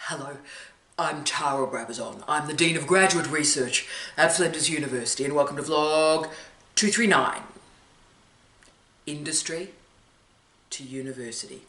Hello, I'm Tara Brabazon. I'm the Dean of Graduate Research at Flinders University, and welcome to vlog 239, Industry to University.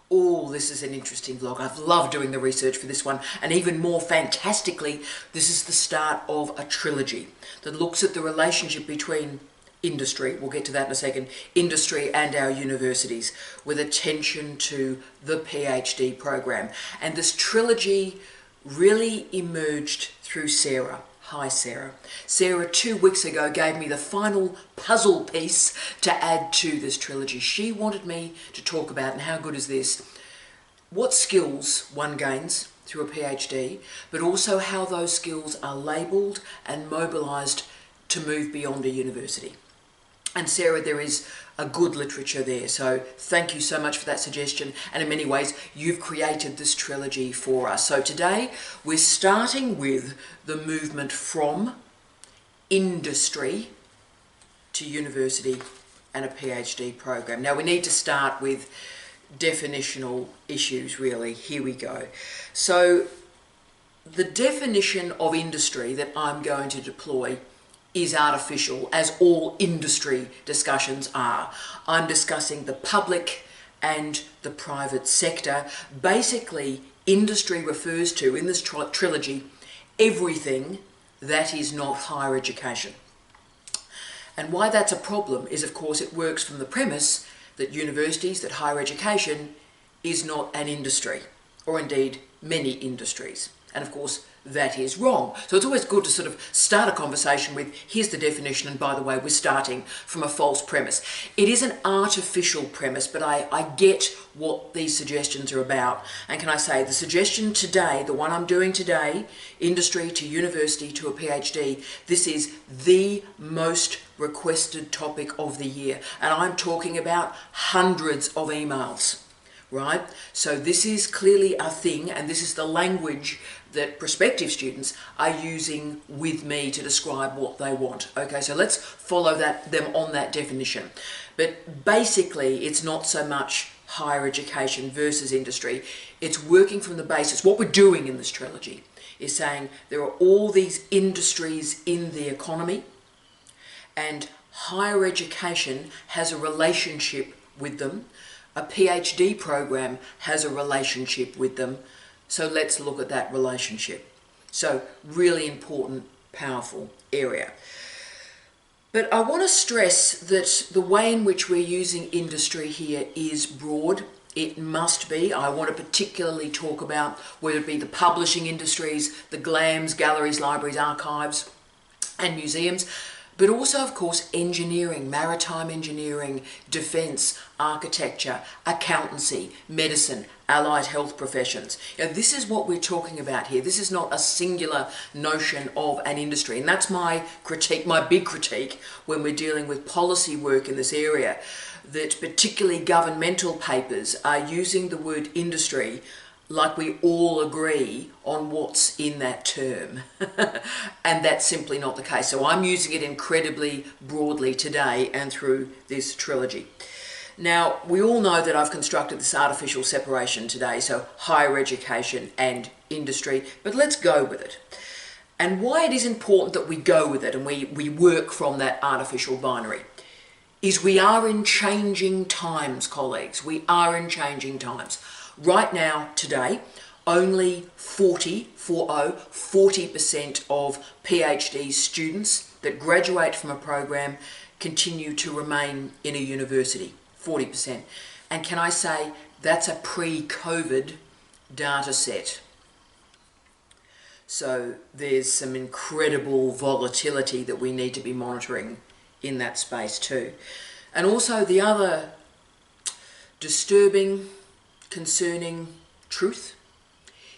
Oh, this is an interesting vlog. I've loved doing the research for this one, and even more fantastically, this is the start of a trilogy that looks at the relationship between industry, we'll get to that in a second, industry and our universities, with attention to the PhD program. And this trilogy really emerged through Sarah. Hi Sarah. Sarah 2 weeks ago gave me the final puzzle piece to add to this trilogy. She wanted me to talk about, and how good is this, what skills one gains through a PhD, but also how those skills are labelled and mobilised to move beyond a university. And Sarah, there is a good literature there, so thank you so much for that suggestion, and in many ways you've created this trilogy for us. So today we're starting with the movement from industry to university and a PhD program. Now we need to start with definitional issues really. Here we go. So the definition of industry that I'm going to deploy is artificial, as all industry discussions are. I'm discussing the public and the private sector. Basically, industry refers to, in this trilogy, everything that is not higher education. And why that's a problem is, of course, it works from the premise that universities, that higher education is not an industry, or indeed many industries. And of course, that is wrong. So it's always good to sort of start a conversation with, here's the definition, and by the way, we're starting from a false premise. It is an artificial premise, but I get what these suggestions are about. And can I say, the suggestion today, the one I'm doing today, industry to university to a PhD, this is the most requested topic of the year. And I'm talking about hundreds of emails. Right? So this is clearly a thing, and this is the language that prospective students are using with me to describe what they want. Okay, so let's follow them on that definition. But basically, it's not so much higher education versus industry. It's working from the basis. What we're doing in this trilogy is saying there are all these industries in the economy, and higher education has a relationship with them. A PhD program has a relationship with them, so let's look at that relationship. So, really important, powerful area. But I want to stress that the way in which we're using industry here is broad. It must be. I want to particularly talk about whether it be the publishing industries, the GLAMs, galleries, libraries, archives, and museums, but also, of course, engineering, maritime engineering, defence, architecture, accountancy, medicine, allied health professions. You know, this is what we're talking about here. This is not a singular notion of an industry. And that's my critique, my big critique, when we're dealing with policy work in this area, that particularly governmental papers are using the word industry like we all agree on what's in that term. And that's simply not the case. So I'm using it incredibly broadly today and through this trilogy. Now, we all know that I've constructed this artificial separation today, so higher education and industry, but let's go with it. And why it is important that we go with it and we work from that artificial binary is we are in changing times, colleagues. We are in changing times. Right now, today, only 40% of PhD students that graduate from a program continue to remain in a university, 40%. And can I say, that's a pre-COVID data set. So there's some incredible volatility that we need to be monitoring in that space too. And also the other disturbing, concerning truth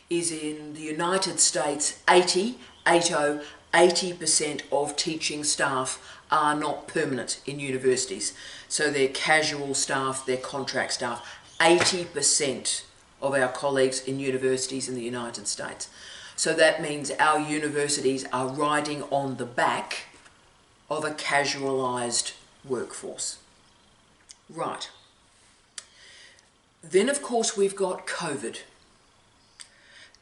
is in the United States, 80% of teaching staff are not permanent in universities. So they're casual staff, they're contract staff. 80% of our colleagues in universities in the United States. So that means our universities are riding on the back of a casualised workforce. Right. Then, of course, we've got COVID.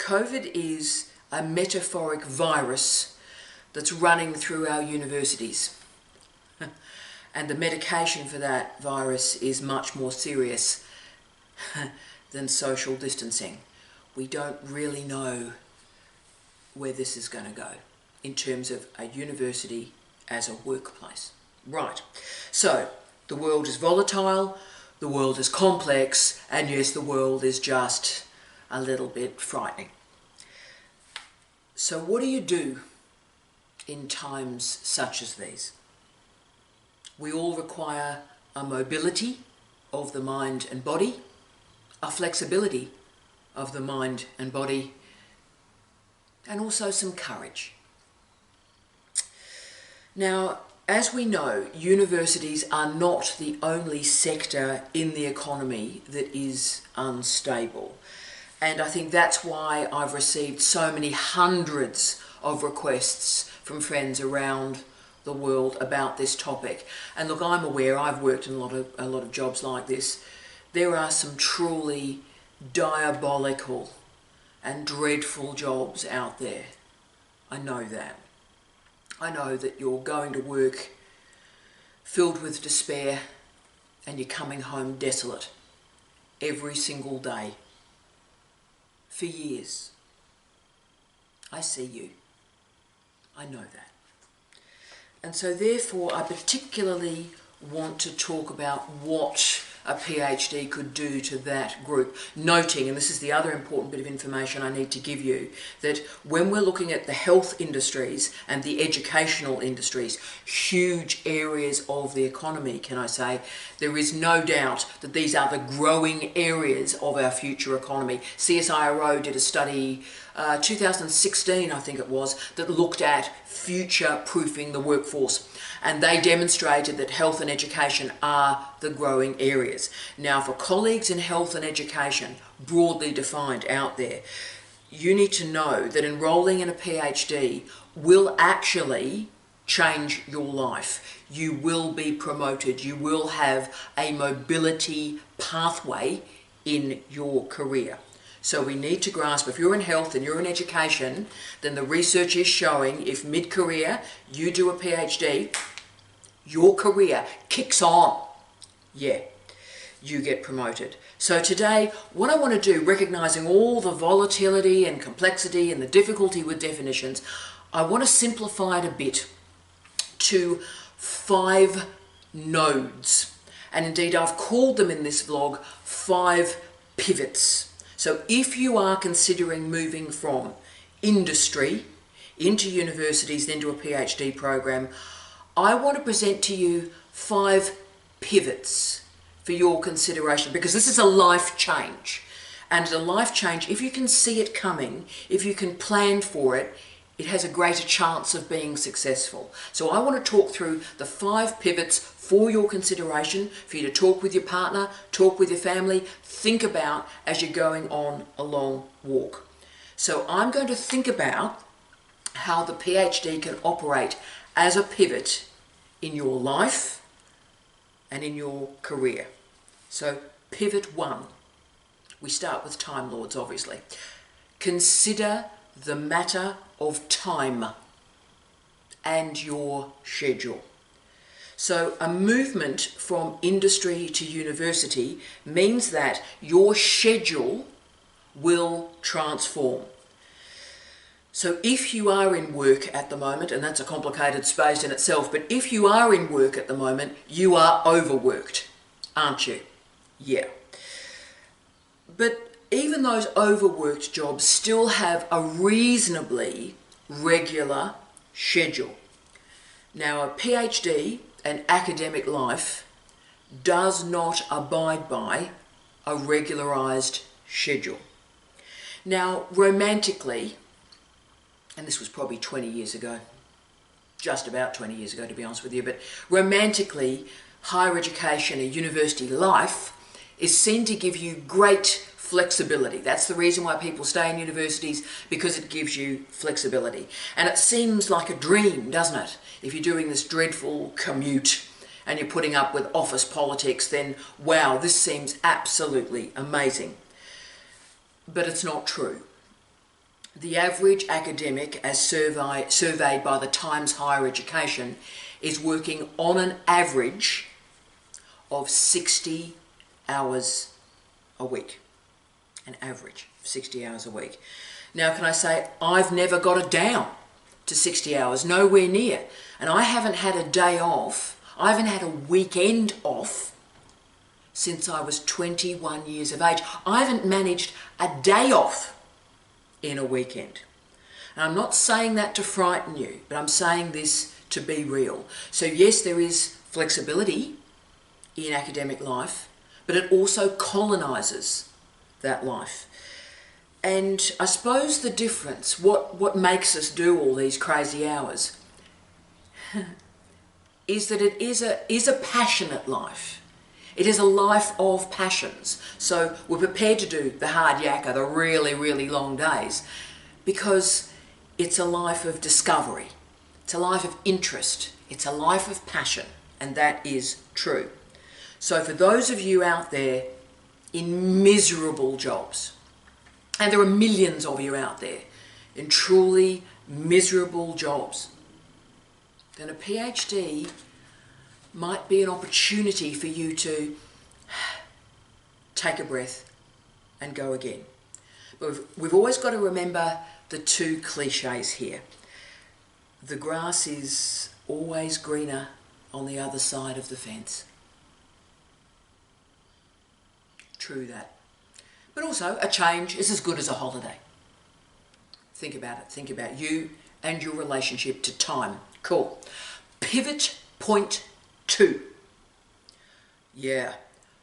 COVID is a metaphoric virus that's running through our universities. And the medication for that virus is much more serious than social distancing. We don't really know where this is going to go in terms of a university as a workplace. Right, so the world is volatile, the world is complex, and yes, the world is just a little bit frightening. So what do you do in times such as these? We all require a mobility of the mind and body, a flexibility of the mind and body, and also some courage. Now, as we know, universities are not the only sector in the economy that is unstable. And I think that's why I've received so many hundreds of requests from friends around the world about this topic. And look, I'm aware, I've worked in a lot of jobs like this. There are some truly diabolical and dreadful jobs out there. I know that. I know that you're going to work filled with despair and you're coming home desolate every single day for years. I see you. I know that. And so therefore I particularly want to talk about what a PhD could do to that group, noting, and this is the other important bit of information I need to give you, that when we're looking at the health industries and the educational industries, huge areas of the economy, can I say, there is no doubt that these are the growing areas of our future economy. CSIRO did a study, 2016 I think it was, that looked at future-proofing the workforce. And they demonstrated that health and education are the growing areas. Now, for colleagues in health and education, broadly defined out there, you need to know that enrolling in a PhD will actually change your life. You will be promoted. You will have a mobility pathway in your career. So we need to grasp, if you're in health and you're in education, then the research is showing if mid-career you do a PhD, your career kicks on. Yeah, you get promoted. So today, what I want to do, recognizing all the volatility and complexity and the difficulty with definitions, I want to simplify it a bit to 5 nodes. And indeed, I've called them in this vlog 5 pivots. So if you are considering moving from industry into universities, then to a PhD program, I want to present to you 5 pivots for your consideration, because this is a life change. And a life change, if you can see it coming, if you can plan for it, it has a greater chance of being successful. So I want to talk through the 5 pivots for your consideration, for you to talk with your partner, talk with your family, think about as you're going on a long walk. So I'm going to think about how the PhD can operate as a pivot in your life and in your career. So pivot 1. We start with Time Lords, obviously. Consider the matter of time and your schedule. So a movement from industry to university means that your schedule will transform. So if you are in work at the moment, and that's a complicated space in itself, but if you are in work at the moment, you are overworked, aren't you? Yeah. But even those overworked jobs still have a reasonably regular schedule. Now, a PhD, an academic life, does not abide by a regularized schedule. Now, romantically, and this was probably 20 years ago, just about 20 years ago to be honest with you, but romantically, higher education, a university life, is seen to give you great flexibility. That's the reason why people stay in universities, because it gives you flexibility. And it seems like a dream, doesn't it? If you're doing this dreadful commute and you're putting up with office politics, then wow, this seems absolutely amazing. But it's not true. The average academic, as surveyed by the Times Higher Education, is working on an average of 60 hours a week. An average of 60 hours a week. Now, can I say, I've never got it down to 60 hours, nowhere near. And I haven't had a day off, I haven't had a weekend off since I was 21 years of age. I haven't managed a day off in a weekend. And I'm not saying that to frighten you, but I'm saying this to be real. So yes, there is flexibility in academic life, but it also colonises that life. And I suppose the difference, what makes us do all these crazy hours, is that it is a passionate life. It is a life of passions. So we're prepared to do the hard yakka, the really, really long days, because it's a life of discovery. It's a life of interest. It's a life of passion. And that is true. So for those of you out there in miserable jobs, and there are millions of you out there in truly miserable jobs, then a PhD might be an opportunity for you to take a breath and go again. But we've always got to remember the two cliches here. The grass is always greener on the other side of the fence. True that. But also, a change is as good as a holiday. Think about it. Think about you and your relationship to time. Cool. Pivot point 2. Yeah,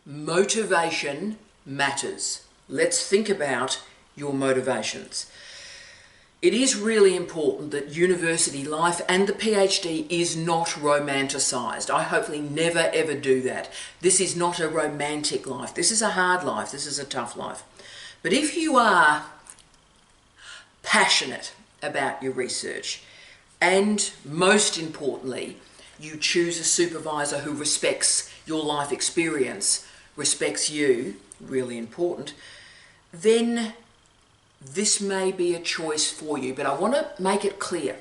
motivation matters. Let's think about your motivations. It is really important that university life and the PhD is not romanticised. I hopefully never ever do that. This is not a romantic life. This is a hard life. This is a tough life. But if you are passionate about your research, and most importantly, you choose a supervisor who respects your life experience, respects you, really important, then this may be a choice for you. But I want to make it clear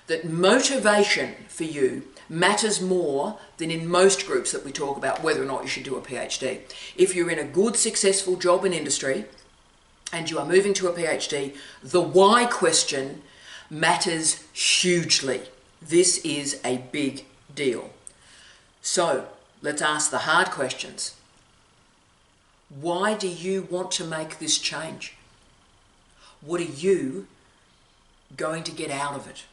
that motivation for you matters more than in most groups that we talk about whether or not you should do a PhD. If you're in a good, successful job in industry and you are moving to a PhD, the why question matters hugely. This is a big deal. So let's ask the hard questions. Why do you want to make this change? What are you going to get out of it?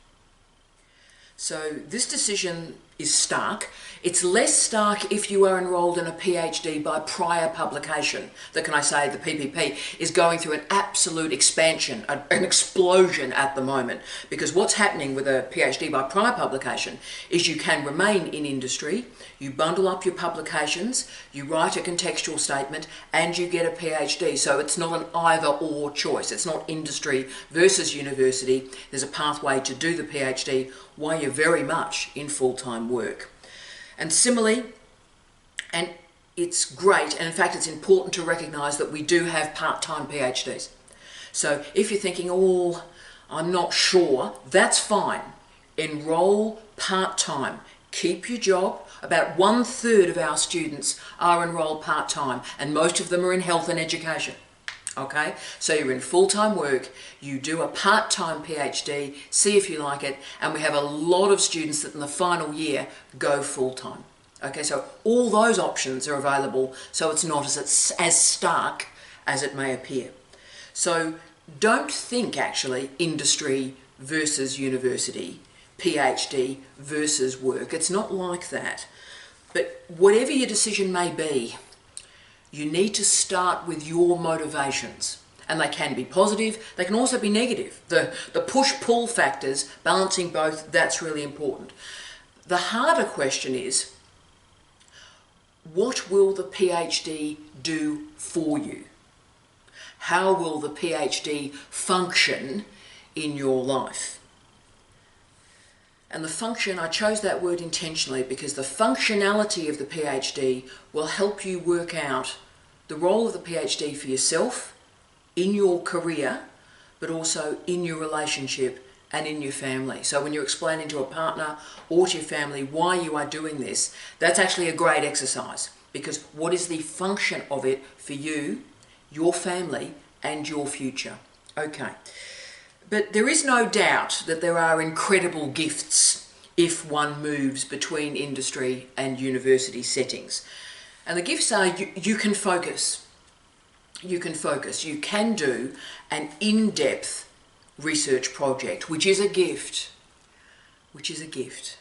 So this decision is stark. It's less stark if you are enrolled in a PhD by prior publication. That, can I say, the PPP is going through an absolute expansion, an explosion at the moment. Because what's happening with a PhD by prior publication is you can remain in industry, you bundle up your publications, you write a contextual statement, and you get a PhD. So it's not an either-or choice. It's not industry versus university. There's a pathway to do the PhD while you're very much in full-time work. And similarly, and it's great, and in fact it's important to recognise that we do have part-time PhDs. So if you're thinking, oh, I'm not sure, that's fine. Enroll part-time. Keep your job. About 1/3 of our students are enrolled part-time, and most of them are in health and education. Okay, so you're in full-time work, you do a part-time PhD, see if you like it, and we have a lot of students that in the final year go full-time. Okay, so all those options are available, so it's not as stark as it may appear. So don't think actually industry versus university, PhD versus work. It's not like that. But whatever your decision may be, you need to start with your motivations. And they can be positive, they can also be negative. The push-pull factors, balancing both, that's really important. The harder question is, what will the PhD do for you? How will the PhD function in your life? And the function, I chose that word intentionally because the functionality of the PhD will help you work out the role of the PhD for yourself, in your career, but also in your relationship and in your family. So when you're explaining to a partner or to your family why you are doing this, that's actually a great exercise, because what is the function of it for you, your family, and your future? Okay. But there is no doubt that there are incredible gifts if one moves between industry and university settings. And the gifts are you can focus. You can focus. You can do an in-depth research project, which is a gift. Which is a gift.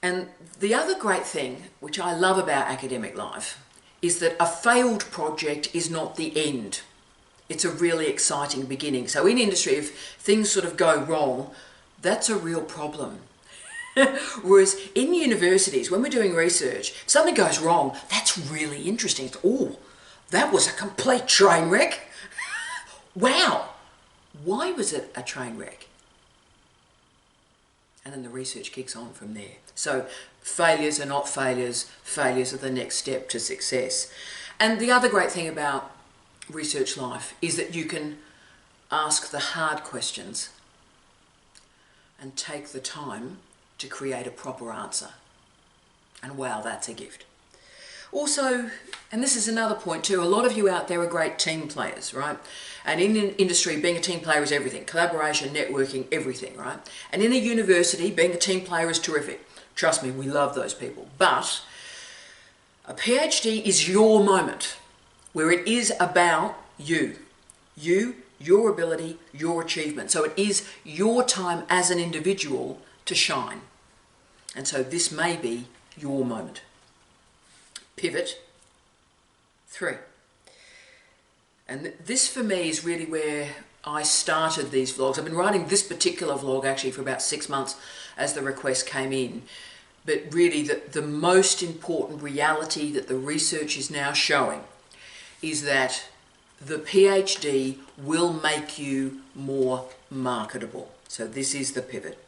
And the other great thing, which I love about academic life, is that a failed project is not the end. It's a really exciting beginning. So in industry, if things sort of go wrong, that's a real problem. Whereas in universities, when we're doing research, if something goes wrong, that's really interesting. Oh, that was a complete train wreck. Wow. Why was it a train wreck? And then the research kicks on from there. So failures are not failures. Failures are the next step to success. And the other great thing about research life is that you can ask the hard questions and take the time to create a proper answer. And wow, that's a gift. Also, and this is another point too, a lot of you out there are great team players, right? And in an industry, being a team player is everything. Collaboration, networking, everything, right? And in a university, being a team player is terrific. Trust me, we love those people. But a PhD is your moment, where it is about you. You, your ability, your achievement. So it is your time as an individual to shine. And so this may be your moment. Pivot 3. And this for me is really where I started these vlogs. I've been writing this particular vlog actually for about 6 months as the request came in. But really the most important reality that the research is now showing is that the PhD will make you more marketable. So this is the pivot.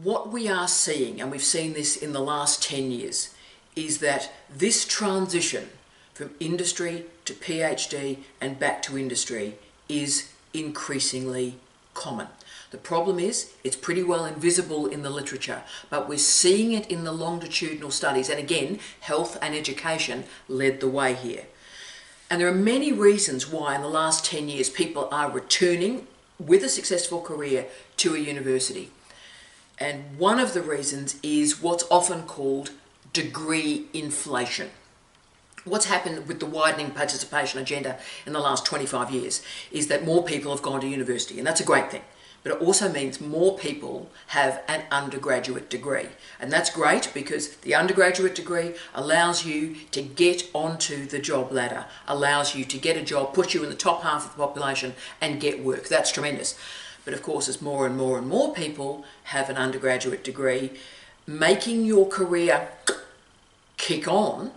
What we are seeing, and we've seen this in the last 10 years, is that this transition from industry to PhD and back to industry is increasingly common. The problem is it's pretty well invisible in the literature, but we're seeing it in the longitudinal studies. And again, health and education led the way here. And there are many reasons why in the last 10 years people are returning with a successful career to a university. And one of the reasons is what's often called degree inflation. What's happened with the widening participation agenda in the last 25 years is that more people have gone to university, and that's a great thing. But it also means more people have an undergraduate degree. And that's great because the undergraduate degree allows you to get onto the job ladder, allows you to get a job, put you in the top half of the population and get work. That's tremendous. But of course, as more and more and more people have an undergraduate degree, making your career kick on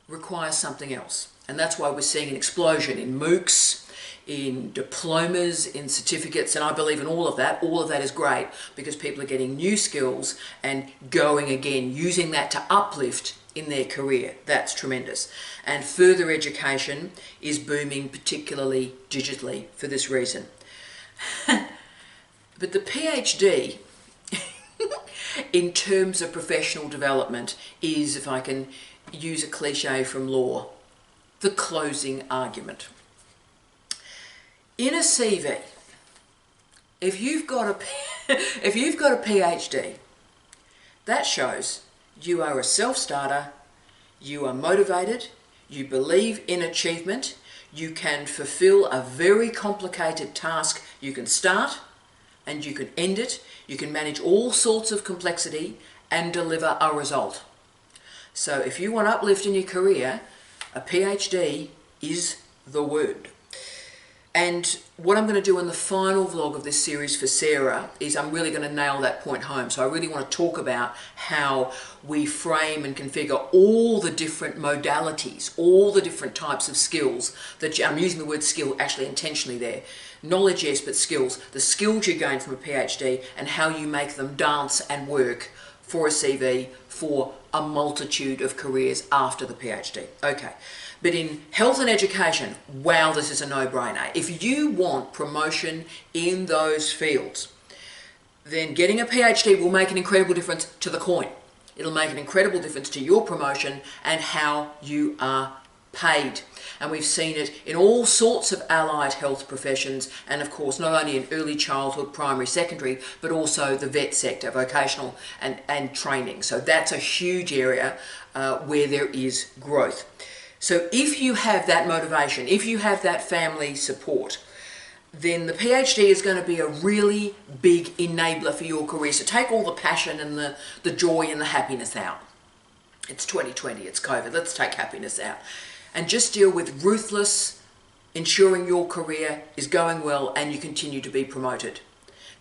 requires something else. And that's why we're seeing an explosion in MOOCs, in diplomas, in certificates, and I believe in all of that. All of that is great because people are getting new skills and going again, using that to uplift in their career. That's tremendous. And further education is booming, particularly digitally, for this reason. But the PhD, in terms of professional development, is, if I can use a cliche from law, the closing argument. In a CV, if you've got a PhD, that shows you are a self-starter, you are motivated, you believe in achievement, you can fulfill a very complicated task. You can start and you can end it. You can manage all sorts of complexity and deliver a result. So if you want uplift in your career, a PhD is the word. And what I'm going to do in the final vlog of this series for Sarah is I'm really going to nail that point home. So I really want to talk about how we frame and configure all the different modalities, all the different types of skills that I'm using the word skill actually intentionally there. Knowledge, yes, but skills. The skills you gain from a PhD and how you make them dance and work for a CV for a multitude of careers after the PhD. Okay, but in health and education, wow, this is a no-brainer. If you want promotion in those fields, then getting a PhD will make an incredible difference to the coin. It'll make an incredible difference to your promotion and how you are paid. And we've seen it in all sorts of allied health professions, and of course not only in early childhood, primary, secondary, but also the vet sector, vocational and training. So that's a huge area where there is growth. So if you have that motivation, if you have that family support, then the PhD is going to be a really big enabler for your career. So take all the passion and the joy and the happiness out. It's 2020, it's COVID, let's take happiness out. And just deal with ruthless ensuring your career is going well and you continue to be promoted.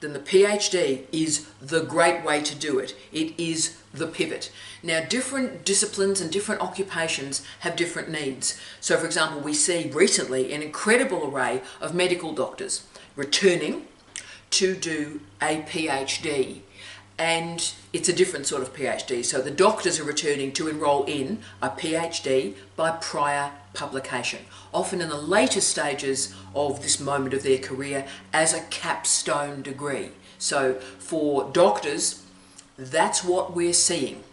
Then the PhD is the great way to do it. It is the pivot. Now, different disciplines and different occupations have different needs. So, for example, we see recently an incredible array of medical doctors returning to do a PhD. And it's a different sort of PhD. So the doctors are returning to enrol in a PhD by prior publication, often in the later stages of this moment of their career as a capstone degree. So for doctors, that's what we're seeing.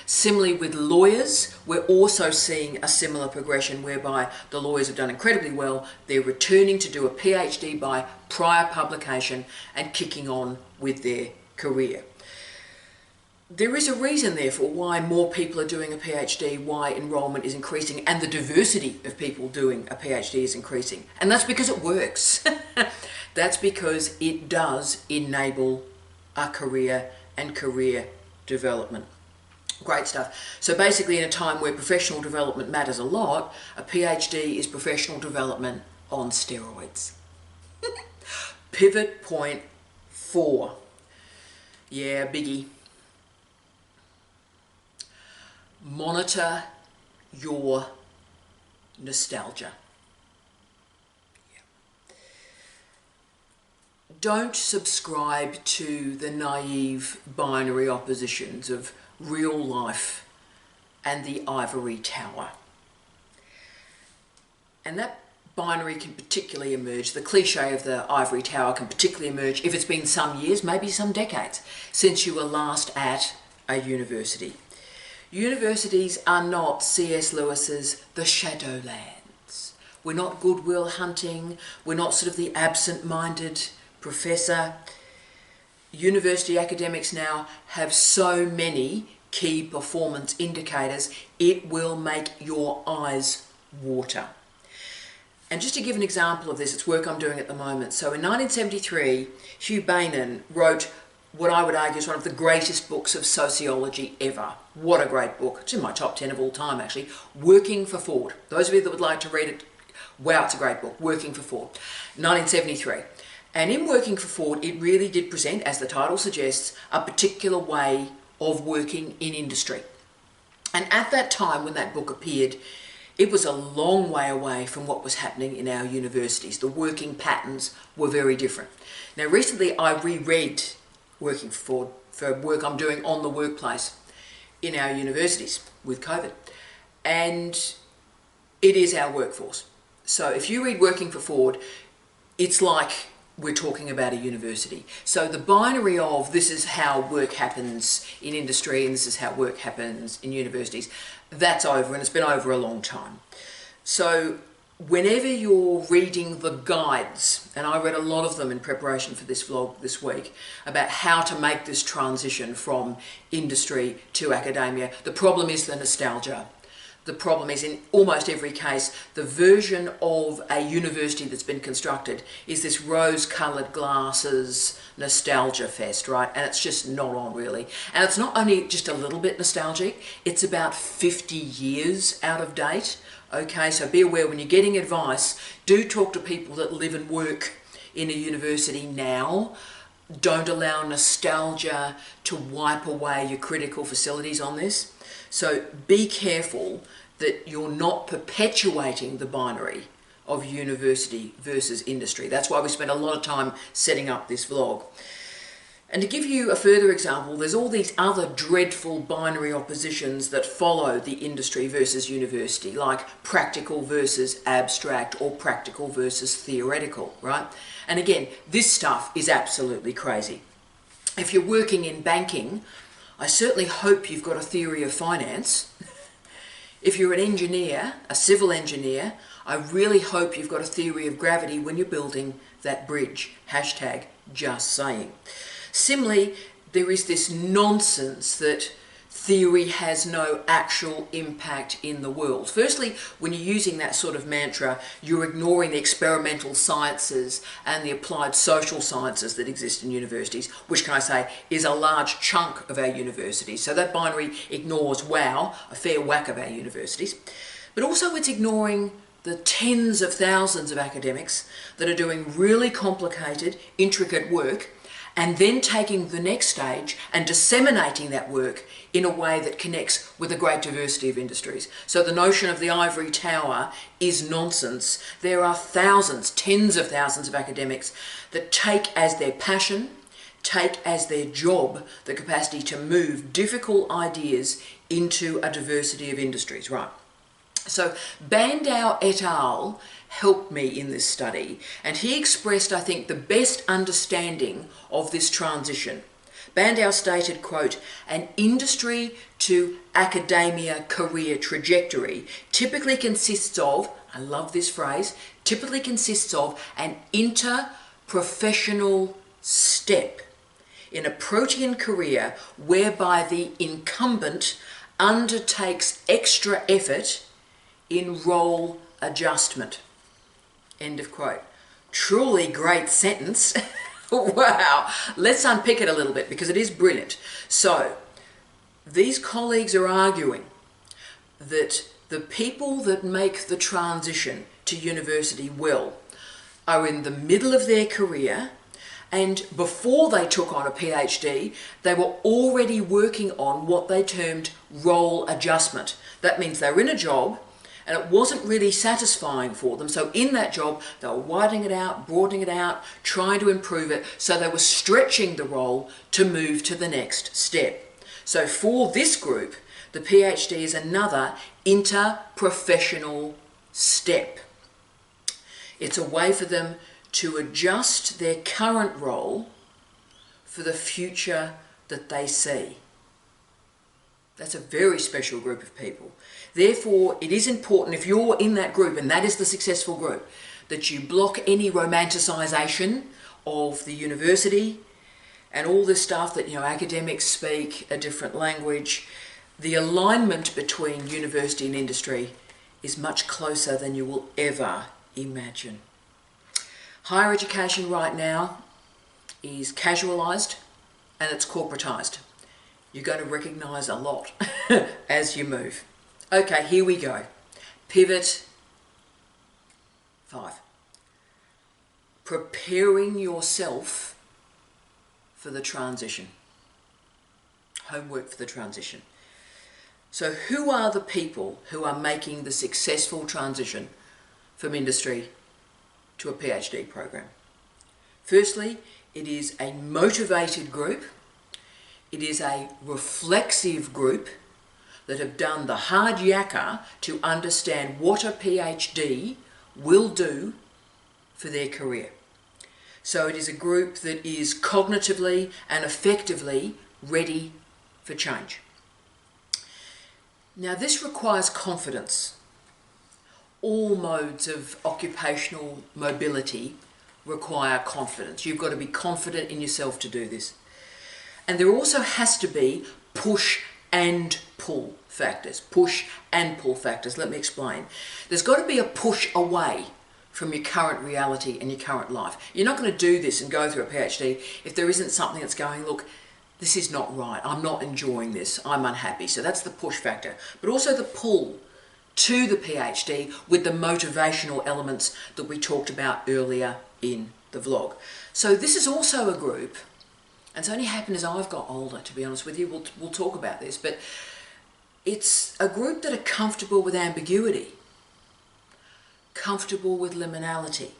Similarly with lawyers, we're also seeing a similar progression whereby the lawyers have done incredibly well. They're returning to do a PhD by prior publication and kicking on with their career. There is a reason, therefore, why more people are doing a PhD, why enrolment is increasing, and the diversity of people doing a PhD is increasing. And that's because it works. That's because it does enable a career and career development. Great stuff. So basically, in a time where professional development matters a lot, a PhD is professional development on steroids. Pivot point 4. Yeah, biggie. Monitor your nostalgia. Don't subscribe to the naive binary oppositions of real life and the ivory tower. And that binary can particularly emerge, the cliche of the ivory tower can particularly emerge if it's been some years, maybe some decades, since you were last at a university. Universities are not C.S. Lewis's The Shadowlands. We're not goodwill hunting. We're not sort of the absent-minded professor. University academics now have so many key performance indicators, it will make your eyes water. And just to give an example of this, it's work I'm doing at the moment. So in 1973, Hugh Bainan wrote what I would argue is one of the greatest books of sociology ever. What a great book. It's in my top 10 of all time, actually. Working for Ford. Those of you that would like to read it, wow, it's a great book. Working for Ford. 1973. And in Working for Ford, it really did present, as the title suggests, a particular way of working in industry. And at that time, when that book appeared, it was a long way away from what was happening in our universities. The working patterns were very different. Now, recently I reread Working for Ford for work I'm doing on the workplace in our universities with COVID. And it is our workforce. So if you read Working for Ford, it's like we're talking about a university. So the binary of this is how work happens in industry and this is how work happens in universities, that's over, and it's been over a long time. So whenever you're reading the guides, and I read a lot of them in preparation for this vlog this week, about how to make this transition from industry to academia, the problem is the nostalgia. The problem is, in almost every case, the version of a university that's been constructed is this rose-coloured glasses nostalgia fest, right? And it's just not on, really. And it's not only just a little bit nostalgic, it's about 50 years out of date. Okay, so be aware when you're getting advice, do talk to people that live and work in a university now. Don't allow nostalgia to wipe away your critical facilities on this. So be careful that you're not perpetuating the binary of university versus industry. That's why we spent a lot of time setting up this vlog. And to give you a further example, there's all these other dreadful binary oppositions that follow the industry versus university, like practical versus abstract or practical versus theoretical, right? And again, this stuff is absolutely crazy. If you're working in banking, I certainly hope you've got a theory of finance. If you're an engineer, a civil engineer, I really hope you've got a theory of gravity when you're building that bridge. Hashtag just saying. Similarly, there is this nonsense that theory has no actual impact in the world. Firstly, when you're using that sort of mantra, you're ignoring the experimental sciences and the applied social sciences that exist in universities, which, can I say, is a large chunk of our universities. So that binary ignores, wow, a fair whack of our universities. But also it's ignoring the tens of thousands of academics that are doing really complicated, intricate work, and then taking the next stage and disseminating that work in a way that connects with a great diversity of industries. So the notion of the ivory tower is nonsense. There are thousands, tens of thousands of academics that take as their passion, take as their job, the capacity to move difficult ideas into a diversity of industries, right? So Bandow et al. Helped me in this study, and he expressed, I think, the best understanding of this transition. Bandow stated, quote, "An industry to academia career trajectory typically consists of," I love this phrase, typically consists of an interprofessional step in a protean career whereby the incumbent undertakes extra effort in role adjustment. End of quote. Truly great sentence. Wow. Let's unpick it a little bit because it is brilliant. So, these colleagues are arguing that the people that make the transition to university well are in the middle of their career, and before they took on a PhD, they were already working on what they termed role adjustment. That means they were in a job, and it wasn't really satisfying for them. So in that job, they were widening it out, broadening it out, trying to improve it. So they were stretching the role to move to the next step. So for this group, the PhD is another interprofessional step. It's a way for them to adjust their current role for the future that they see. That's a very special group of people. Therefore, it is important, if you're in that group, and that is the successful group, that you block any romanticisation of the university and all this stuff that, academics speak a different language. The alignment between university and industry is much closer than you will ever imagine. Higher education right now is casualised and it's corporatised. You're going to recognise a lot as you move. Okay, here we go. Pivot 5. Preparing yourself for the transition. Homework for the transition. So who are the people who are making the successful transition from industry to a PhD program? Firstly, it is a motivated group. It is a reflexive group that have done the hard yakka to understand what a PhD will do for their career. So it is a group that is cognitively and effectively ready for change. Now this requires confidence. All modes of occupational mobility require confidence. You've got to be confident in yourself to do this. And there also has to be push and pull factors. Push and pull factors. Let me explain. There's got to be a push away from your current reality and your current life. You're not going to do this and go through a PhD if there isn't something that's going, look, this is not right. I'm not enjoying this. I'm unhappy. So that's the push factor. But also the pull to the PhD with the motivational elements that we talked about earlier in the vlog. So this is also a group, and it's only happened as I've got older, to be honest with you. We'll talk about this, but it's a group that are comfortable with ambiguity, comfortable with liminality,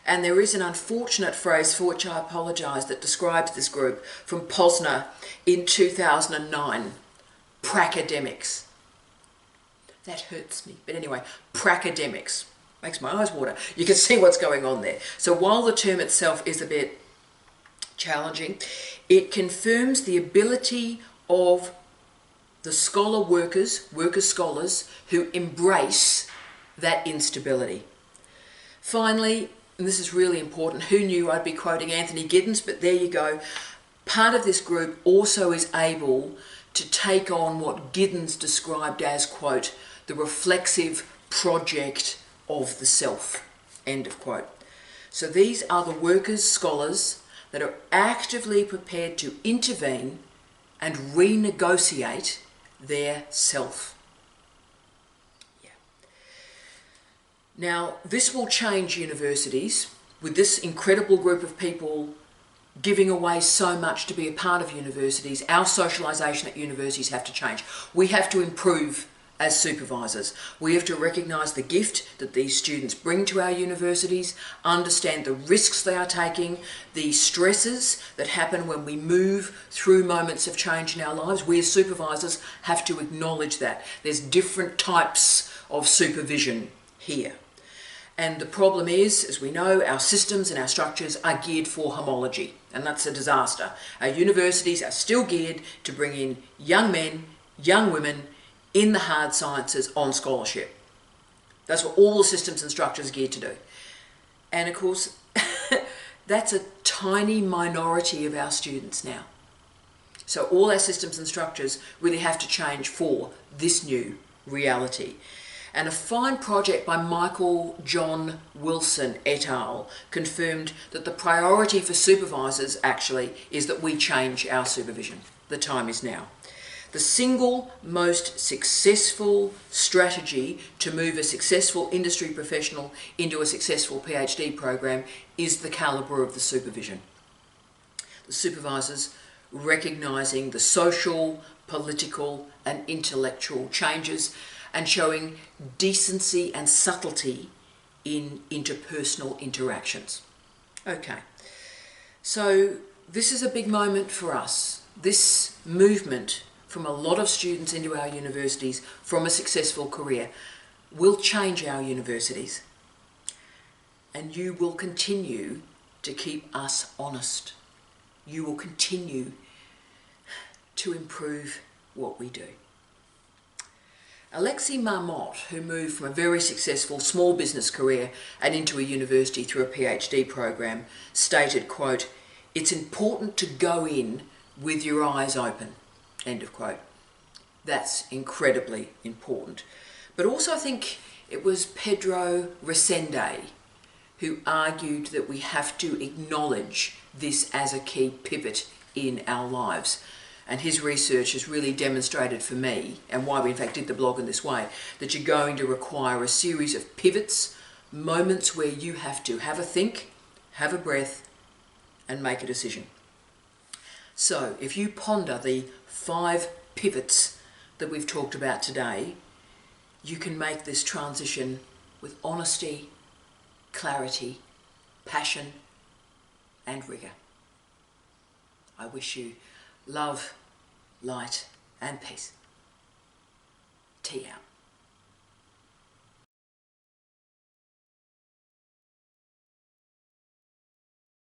And there is an unfortunate phrase, for which I apologise, that describes this group from Posner in 2009, pracademics. That hurts me. But anyway, pracademics. Makes my eyes water. You can see what's going on there. So while the term itself is a bit challenging, it confirms the ability of the scholars who embrace that instability. Finally, and this is really important, who knew I'd be quoting Anthony Giddens, but there you go. Part of this group also is able to take on what Giddens described as, quote, the reflexive project of the self, end of quote. So these are the scholars that are actively prepared to intervene and renegotiate their self. Yeah. Now, this will change universities with this incredible group of people giving away so much to be a part of universities. Our socialisation at universities have to change. We have to improve as supervisors. We have to recognise the gift that these students bring to our universities, understand the risks they are taking, the stresses that happen when we move through moments of change in our lives. We as supervisors have to acknowledge that. There's different types of supervision here. And the problem is, as we know, our systems and our structures are geared for homology, and that's a disaster. Our universities are still geared to bring in young men, young women in the hard sciences on scholarship. That's what all the systems and structures are geared to do. And of course, that's a tiny minority of our students now. So all our systems and structures really have to change for this new reality. And a fine project by Michael John Wilson et al. Confirmed that the priority for supervisors actually is that we change our supervision. The time is now. The single most successful strategy to move a successful industry professional into a successful PhD program is the calibre of the supervision. The supervisors recognising the social, political and intellectual changes and showing decency and subtlety in interpersonal interactions. Okay, so this is a big moment for us. This movement from a lot of students into our universities from a successful career will change our universities. And you will continue to keep us honest. You will continue to improve what we do. Alexis Marmot, who moved from a very successful small business career and into a university through a PhD program, stated, quote, "It's important to go in with your eyes open," end of quote. That's incredibly important. But also I think it was Pedro Resende who argued that we have to acknowledge this as a key pivot in our lives. And his research has really demonstrated for me, and why we in fact did the blog in this way, that you're going to require a series of pivots, moments where you have to have a think, have a breath, and make a decision. So if you ponder the 5 pivots that we've talked about today, you can make this transition with honesty, clarity, passion, and rigour. I wish you love, light, and peace. Tea out.